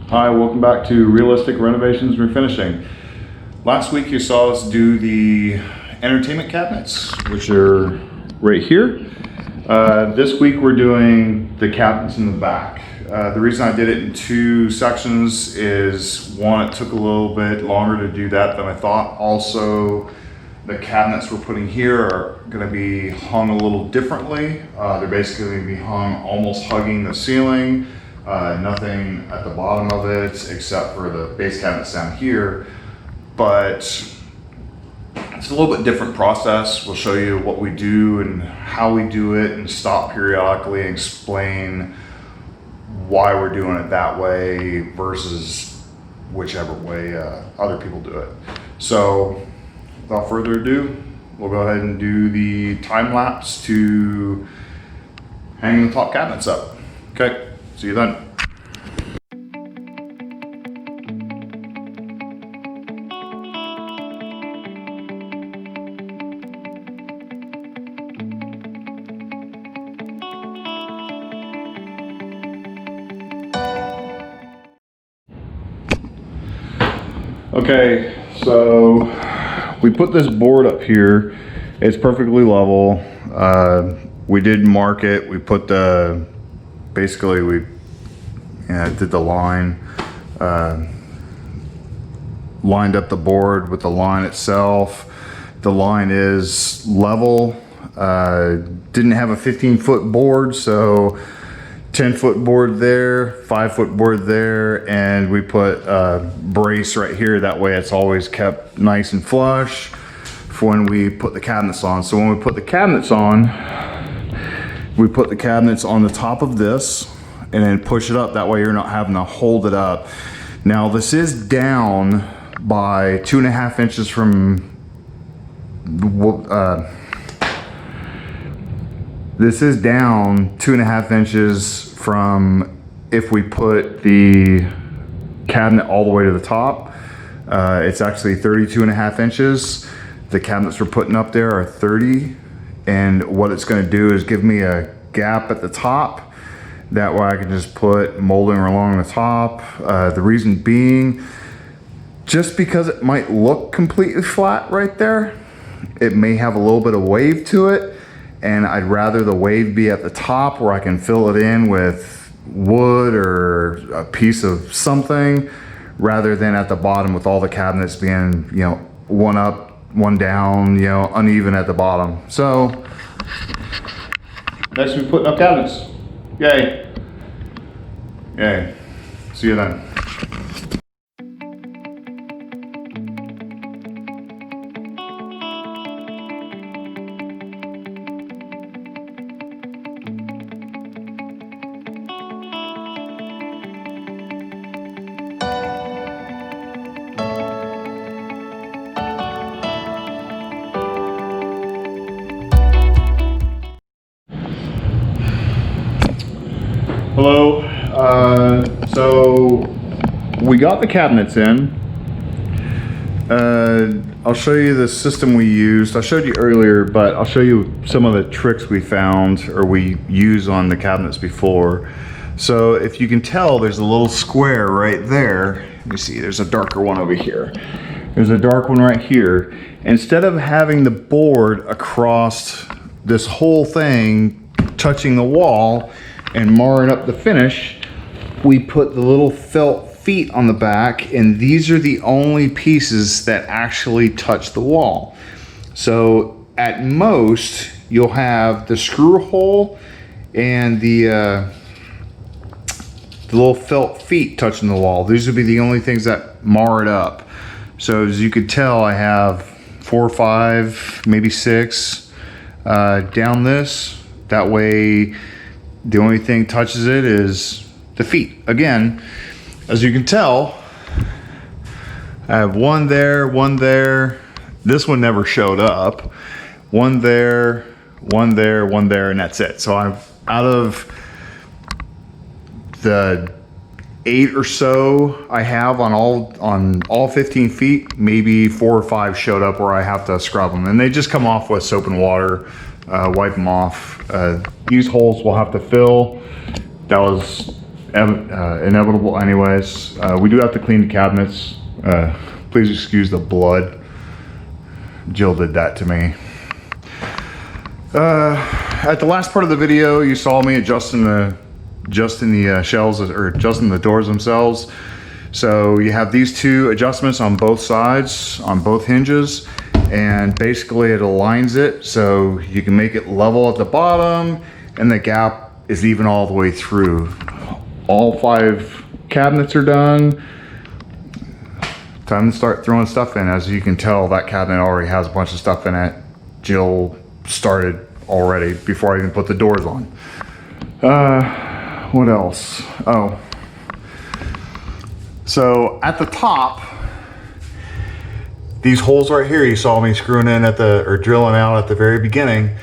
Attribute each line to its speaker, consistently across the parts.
Speaker 1: Hi, welcome back to Realistic Renovations Refinishing. Last week you saw us do the entertainment cabinets, which are right here. This week we're doing the cabinets in the back. The reason I did it in two sections is one, it took a little bit longer to do that than I thought. Also, the cabinets we're putting here are going to be hung a little differently. They're basically going to be hung almost hugging the ceiling. Nothing at the bottom of it except for the base cabinets down here. But it's a little bit different process. We'll show you what we do and how we do it and stop periodically and explain why we're doing it that way versus whichever way other people do it. So without further ado, we'll go ahead and do the time lapse to hanging the top cabinets up. Okay. See you then. Okay, so we put this board up here. It's perfectly level. We did mark it. We put the basically we did the line, lined up the board with the line itself. The line is level. Didn't have a 15-foot board, so 10-foot board there, 5-foot board there, and we put a brace right here. That way it's always kept nice and flush for when we put the cabinets on. So when we put the cabinets on, we put the cabinets on the top of this and then push it up. That way you're not having to hold it up. Now this is down by 2.5 inches from, this is down 2.5 inches from if we put the cabinet all the way to the top. It's actually 32.5 inches. The cabinets we're putting up there are 30. And what it's going to do is give me a gap at the top. That way I can just put molding along the top. The reason being, just because it might look completely flat right there, it may have a little bit of wave to it. And I'd rather the wave be at the top where I can fill it in with wood or a piece of something, rather than at the bottom with all the cabinets being, you know, one up, one down, you know, uneven at the bottom. So next we're putting up cabinets. Yay. Yay. See you then. Hello. So we got the cabinets in. I'll show you the system we used. I showed you earlier, but I'll show you some of the tricks we found or we used on the cabinets before. So if you can tell, there's a little square right there. Let me see, there's a darker one over here. There's a dark one right here. Instead of having the board across this whole thing touching the wall and marring up the finish, we put the little felt feet on the back, and these are the only pieces that actually touch the wall. So at most you'll have the screw hole and the little felt feet touching the wall. These would be the only things that mar it up. So as you could tell, I have 4 or 5, maybe 6 down this. That way the only thing touches it is the feet. Again, as you can tell, I have one there, one there. This one never showed up. One there, one there, one there, and that's it. So I've, out of the 8 or so I have on all 15 feet, maybe 4 or 5 showed up where I have to scrub them, and they just come off with soap and water. Wipe them off. These holes will have to fill. That was inevitable anyways. We do have to clean the cabinets. Please excuse the blood. Jill did that to me. At the last part of the video, you saw me adjusting the shelves, or adjusting the doors themselves. So you have these two adjustments on both sides, on both hinges, and basically it aligns it so you can make it level at the bottom and the gap is even all the way through. All 5 cabinets are done. Time to start throwing stuff in. As you can tell, that cabinet already has a bunch of stuff in it. Jill started already before I even put the doors on. What else? Oh. So at the top, these holes right here, you saw me screwing in or drilling out at the very beginning.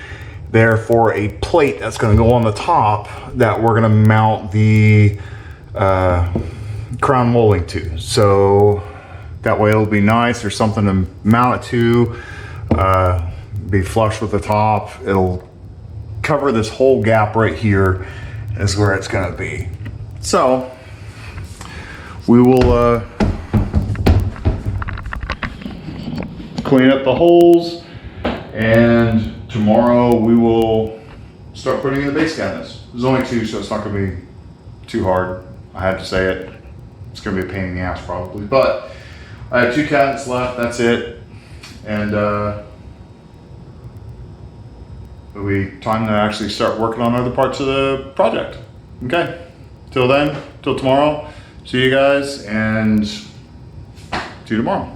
Speaker 1: They're for a plate that's gonna go on the top that we're gonna mount the crown molding to. So that way it'll be nice. There's something to mount it to, be flush with the top. It'll cover this whole gap right here is where it's gonna be. So we will clean up the holes, and tomorrow we will start putting in the base cabinets. There's only 2, so it's not gonna be too hard. I had to say it. It's gonna be a pain in the ass probably, but I have 2 cabinets left, that's it. And it'll be time to actually start working on other parts of the project. Okay, till then, till tomorrow, see you guys, and see you tomorrow.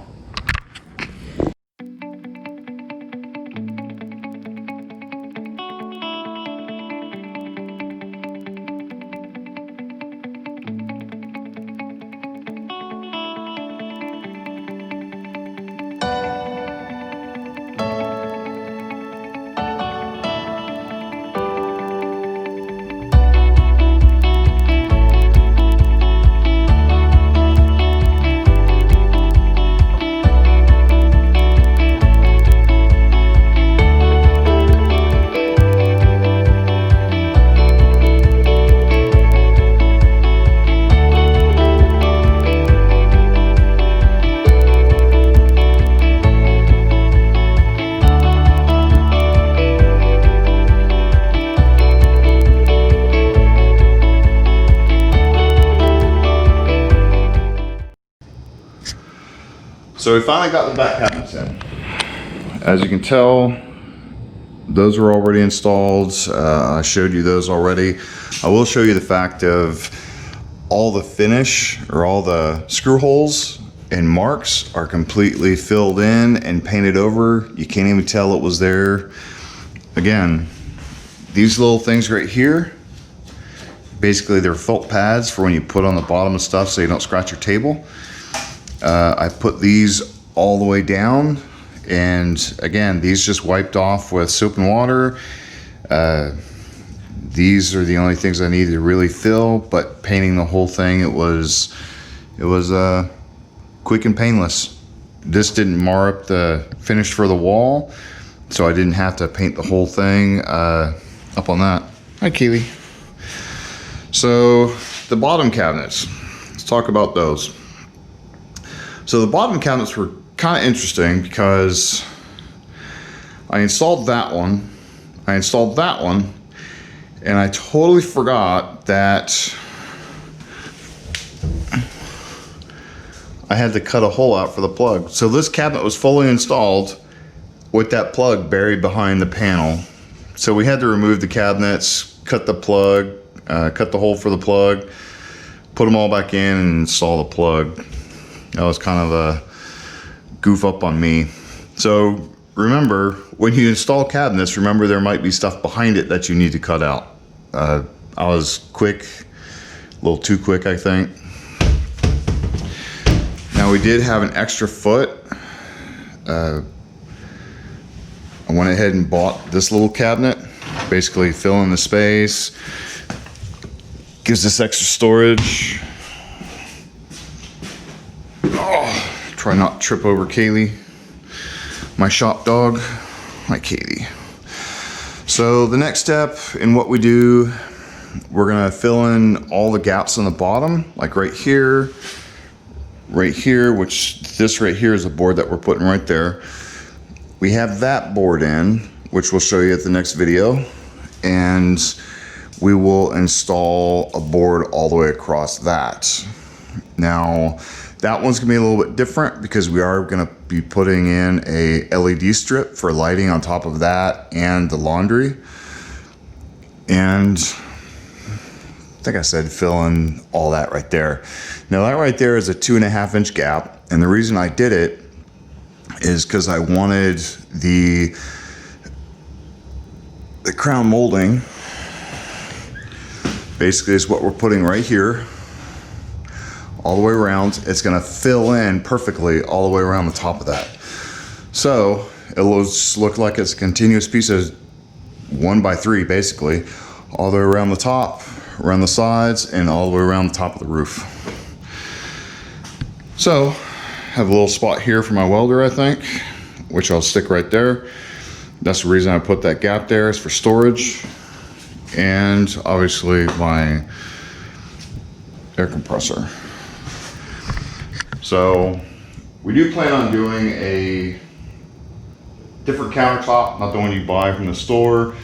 Speaker 1: So we finally got the back cabinets in. As you can tell, those were already installed. I showed you those already. I will show you the fact of all the finish, or all the screw holes and marks are completely filled in and painted over. You can't even tell it was there. Again, these little things right here, basically they're felt pads for when you put on the bottom of stuff so you don't scratch your table. I put these all the way down, and again, these just wiped off with soap and water. These are the only things I needed to really fill, but painting the whole thing, it was quick and painless. This didn't mar up the finish for the wall, so I didn't have to paint the whole thing up on that. Hi, Keely. So the bottom cabinets, let's talk about those. So the bottom cabinets were kind of interesting because I installed that one, and I totally forgot that I had to cut a hole out for the plug. So this cabinet was fully installed with that plug buried behind the panel. So we had to remove the cabinets, cut the plug, cut the hole for the plug, put them all back in and install the plug. That was kind of a goof up on me. So remember, when you install cabinets, remember there might be stuff behind it that you need to cut out. I was quick, a little too quick, I think. Now we did have an extra foot. I went ahead and bought this little cabinet, basically filling the space. Gives this extra storage. Try not to trip over Kaylee, my shop dog. Hi, Kaylee. So the next step in what we do we're gonna fill in all the gaps on the bottom, like right here, which this right here is a board that we're putting right there. We have that board in, which we'll show you at the next video, and we will install a board all the way across that. Now, that one's gonna be a little bit different because we are gonna be putting in a LED strip for lighting on top of that and the laundry. And I think I said fill in all that right there. Now that right there is a 2.5 inch gap. And the reason I did it is because I wanted the crown molding, basically is what we're putting right here, all the way around. It's gonna fill in perfectly all the way around the top of that. So it'll just look like it's a continuous piece of 1x3 basically, all the way around the top, around the sides, and all the way around the top of the roof. So have a little spot here for my welder, I think, which I'll stick right there. That's the reason I put that gap there, is for storage. And obviously my air compressor. So we do plan on doing a different countertop, not the one you buy from the store.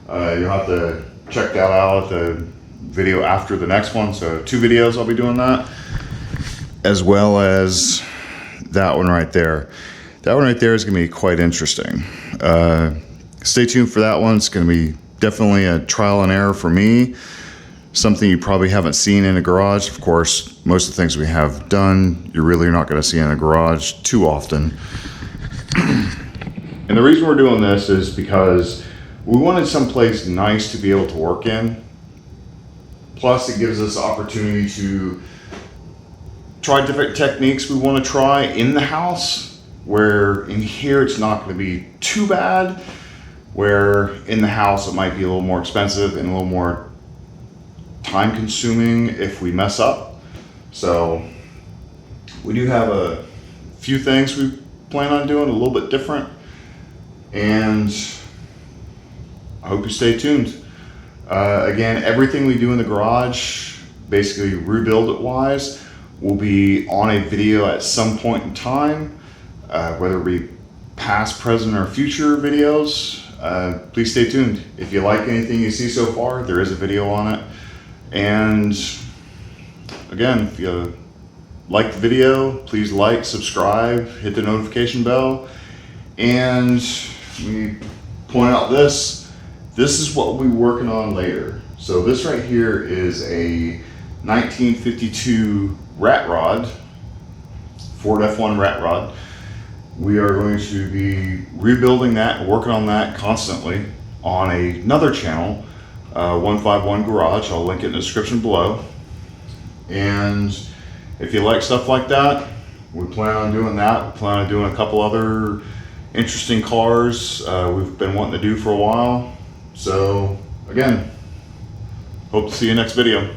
Speaker 1: You'll have to check that out at the video after the next one. So 2 videos I'll be doing that, as well as that one right there. That one right there is gonna be quite interesting. Stay tuned for that one. It's gonna be definitely a trial and error for me. Something you probably haven't seen in a garage. Of course, most of the things we have done, you're really not gonna see in a garage too often. And the reason we're doing this is because we wanted someplace nice to be able to work in. Plus it gives us the opportunity to try different techniques we want to try in the house, where in here it's not going to be too bad, where in the house it might be a little more expensive and a little more time consuming if we mess up. So we do have a few things we plan on doing a little bit different, and I hope you stay tuned. Again, everything we do in the garage, basically rebuild it wise, will be on a video at some point in time, whether it be past, present, or future videos. Please stay tuned. If you like anything you see so far, there is a video on it. And again, if you like the video, please like, subscribe, hit the notification bell. And let me point out this is what we'll be working on later. So this right here is a 1952 rat rod, Ford F1 rat rod. We are going to be rebuilding that and working on that constantly on another channel, 151 Garage. I'll link it in the description below. And if you like stuff like that, we plan on doing that. We plan on doing a couple other interesting cars we've been wanting to do for a while. So again, hope to see you next video.